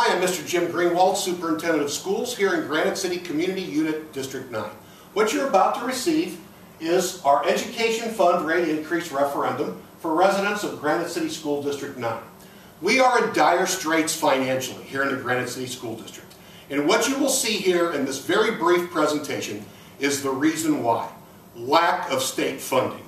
Hi, I'm Mr. Jim Greenwald, Superintendent of Schools here in Granite City Community Unit District 9. What you're about to receive is our Education Fund Rate Increase Referendum for residents of Granite City School District 9. We are in dire straits financially here in the Granite City School District. And what you will see here in this very brief presentation is the reason why. Lack of state funding.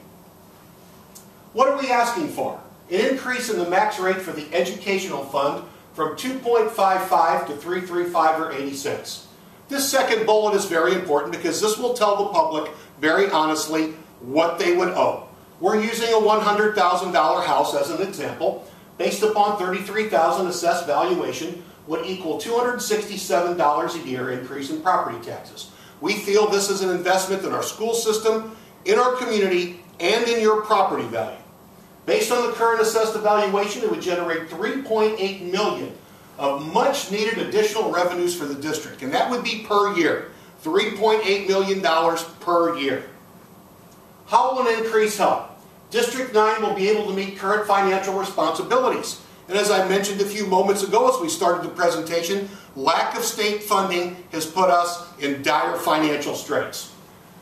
What are we asking for? An increase in the max rate for the educational fund from 2.55 to 3.35 or 80 cents. This second bullet is very important because this will tell the public very honestly what they would owe. We're using a $100,000 house as an example. Based upon $33,000 assessed valuation would equal $267 a year increase in property taxes. We feel this is an investment in our school system, in our community, and in your property value. Based on the current assessed evaluation, it would generate $3.8 million of much needed additional revenues for the district, and that would be per year. $3.8 million per year. How will an increase help? District 9 will be able to meet current financial responsibilities. And as I mentioned a few moments ago as we started the presentation, lack of state funding has put us in dire financial straits.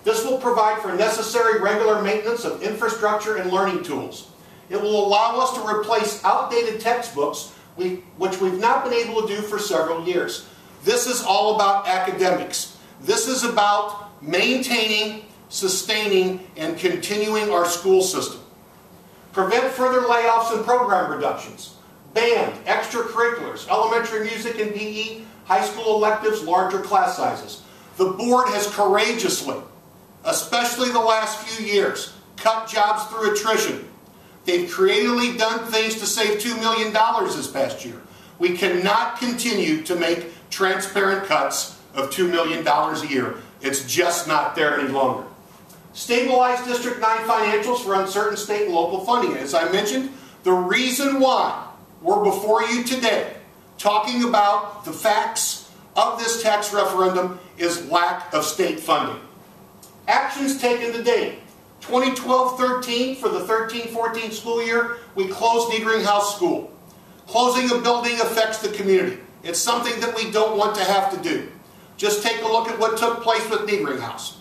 This will provide for necessary regular maintenance of infrastructure and learning tools. It will allow us to replace outdated textbooks, which we've not been able to do for several years. This is all about academics. This is about maintaining, sustaining, and continuing our school system. Prevent further layoffs and program reductions. Band, extracurriculars, elementary music and PE, high school electives, larger class sizes. The board has courageously, especially the last few years, cut jobs through attrition. They've creatively done things to save $2 million this past year. We cannot continue to make transparent cuts of $2 million a year. It's just not there any longer. Stabilize District 9 financials for uncertain state and local funding. As I mentioned, the reason why we're before you today talking about the facts of this tax referendum is lack of state funding. Actions taken to date. 2012-13, for the 13-14 school year, we closed Niedering House School. Closing a building affects the community. It's something that we don't want to have to do. Just take a look at what took place with Niedering House.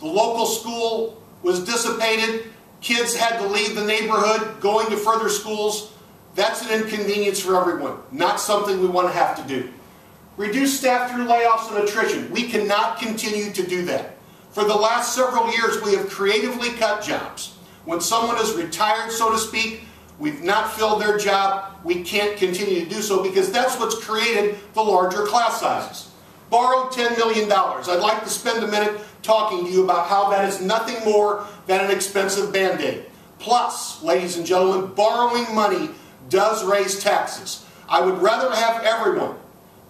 The local school was dissipated. Kids had to leave the neighborhood, going to further schools. That's an inconvenience for everyone, not something we want to have to do. Reduce staff through layoffs and attrition. We cannot continue to do that. For the last several years, we have creatively cut jobs. When someone is retired, so to speak, we've not filled their job, we can't continue to do so because that's what's created the larger class sizes. Borrowed $10 million. I'd like to spend a minute talking to you about how that is nothing more than an expensive Band-Aid. Plus, ladies and gentlemen, borrowing money does raise taxes. I would rather have everyone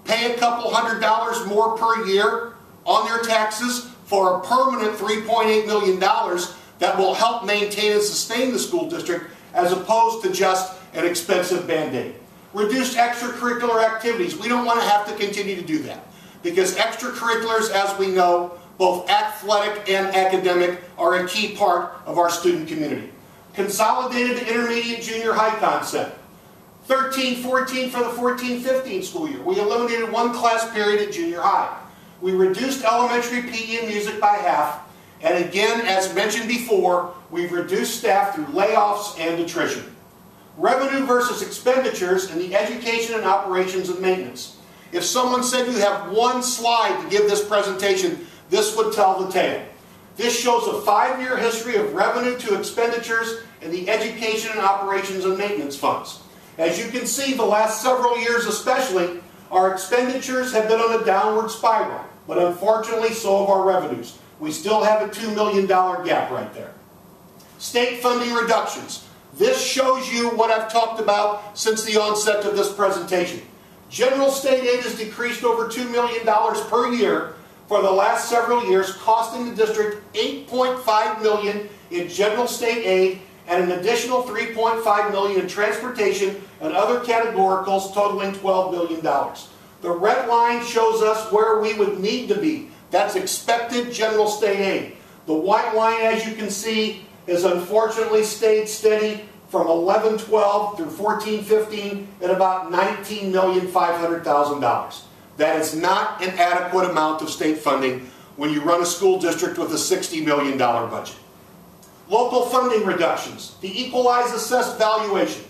pay a couple $100 more per year on their taxes for a permanent $3.8 million that will help maintain and sustain the school district as opposed to just an expensive Band-Aid. Reduced extracurricular activities. We don't want to have to continue to do that because extracurriculars, as we know, both athletic and academic, are a key part of our student community. Consolidated intermediate junior high concept. 13-14 for the 14-15 school year. We eliminated one class period at junior high. We reduced elementary PE and music by half, and again, as mentioned before, we've reduced staff through layoffs and attrition. Revenue versus expenditures in the education and operations and maintenance. If someone said you have one slide to give this presentation, this would tell the tale. This shows a 5-year history of revenue to expenditures in the education and operations and maintenance funds. As you can see, the last several years especially, our expenditures have been on a downward spiral, but unfortunately so have our revenues. We still have a $2 million gap right there. State funding reductions. This shows you what I've talked about since the onset of this presentation. General state aid has decreased over $2 million per year for the last several years, costing the district $8.5 million in general state aid and an additional $3.5 million in transportation and other categoricals totaling $12 million. The red line shows us where we would need to be. That's expected general state aid. The white line, as you can see, has unfortunately stayed steady from 11-12 through 14-15 at about $19,500,000. That is not an adequate amount of state funding when you run a school district with a $60 million budget. Local funding reductions. The equalized assessed valuation.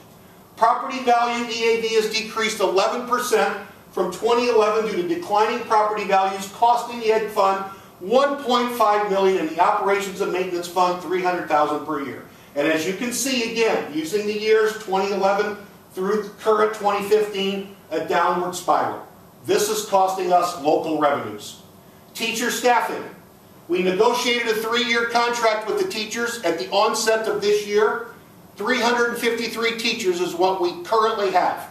Property value EAV has decreased 11% from 2011 due to declining property values, costing the Ed Fund $1.5 million and the Operations and Maintenance Fund $300,000 per year. And as you can see, again, using the years 2011 through current 2015, a downward spiral. This is costing us local revenues. Teacher staffing. We negotiated a 3-year contract with the teachers at the onset of this year. 353 teachers is what we currently have.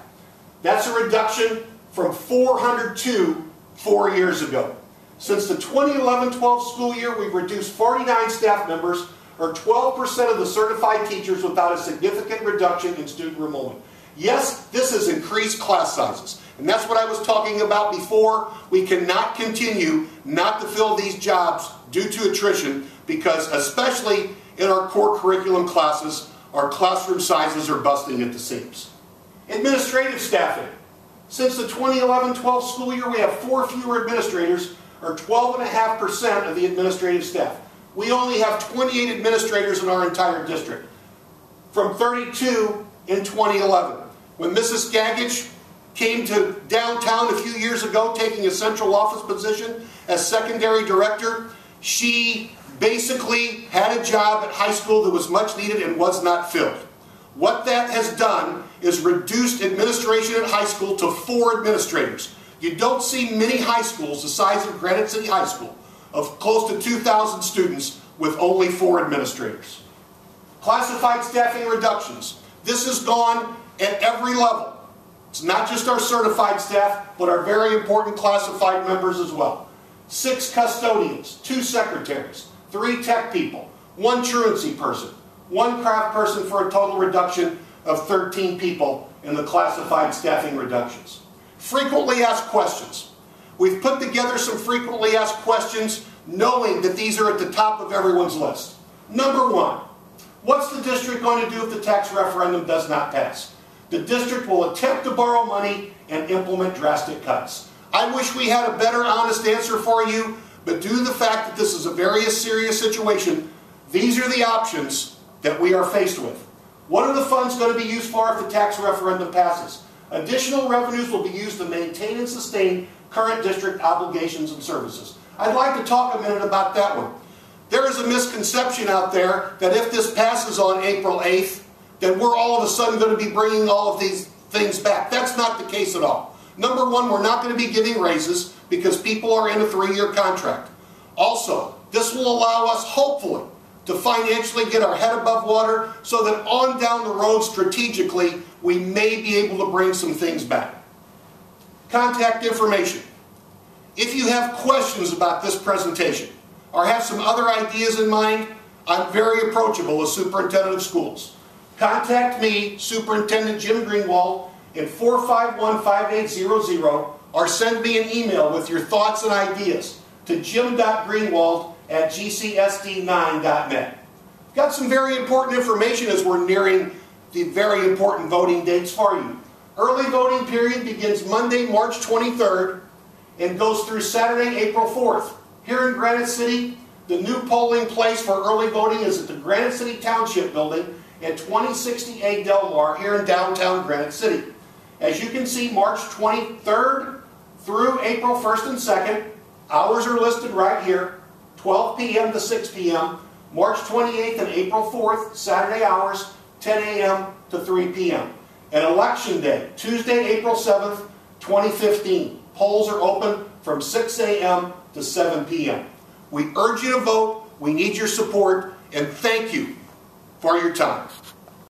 That's a reduction from 402 4 years ago. Since the 2011-12 school year, we've reduced 49 staff members, or 12% of the certified teachers, without a significant reduction in student enrollment. Yes, this has increased class sizes. And that's what I was talking about before. We cannot continue not to fill these jobs due to attrition because, especially in our core curriculum classes, our classroom sizes are busting at the seams. Administrative staffing. Since the 2011-12 school year, we have 4 fewer administrators, or 12.5% of the administrative staff. We only have 28 administrators in our entire district, from 32 in 2011. When Mrs. Skagich came to downtown a few years ago, taking a central office position as secondary director, she basically had a job at high school that was much needed and was not filled. What that has done is reduced administration at high school to 4 administrators. You don't see many high schools the size of Granite City High School, of close to 2,000 students, with only 4 administrators. Classified staffing reductions. This has gone at every level. It's not just our certified staff, but our very important classified members as well. 6 custodians, 2 secretaries, 3 tech people, 1 truancy person, 1 craft person, for a total reduction of 13 people in the classified staffing reductions. Frequently asked questions. We've put together some frequently asked questions knowing that these are at the top of everyone's list. Number 1, what's the district going to do if the tax referendum does not pass? The district will attempt to borrow money and implement drastic cuts. I wish we had a better, honest answer for you, but due to the fact that this is a very serious situation, these are the options that we are faced with. What are the funds going to be used for if the tax referendum passes? Additional revenues will be used to maintain and sustain current district obligations and services. I'd like to talk a minute about that one. There is a misconception out there that if this passes on April 8th, then we're all of a sudden going to be bringing all of these things back. That's not the case at all. Number 1, we're not going to be giving raises because people are in a 3-year contract. Also, this will allow us, hopefully, to financially get our head above water so that on down the road strategically, we may be able to bring some things back. Contact information. If you have questions about this presentation or have some other ideas in mind, I'm very approachable as Superintendent of Schools. Contact me, Superintendent Jim Greenwald, at 451-5800, or send me an email with your thoughts and ideas to jim.greenwald@gcsd9.net. Got some very important information as we're nearing the very important voting dates for you. Early voting period begins Monday, March 23rd and goes through Saturday, April 4th. Here in Granite City, the new polling place for early voting is at the Granite City Township Building at 2060A Del Mar here in downtown Granite City. As you can see, March 23rd through April 1st and 2nd, hours are listed right here, 12 p.m. to 6 p.m. March 28th and April 4th, Saturday hours, 10 a.m. to 3 p.m. And Election Day, Tuesday, April 7th, 2015. Polls are open from 6 a.m. to 7 p.m. We urge you to vote, we need your support, and thank you for your time.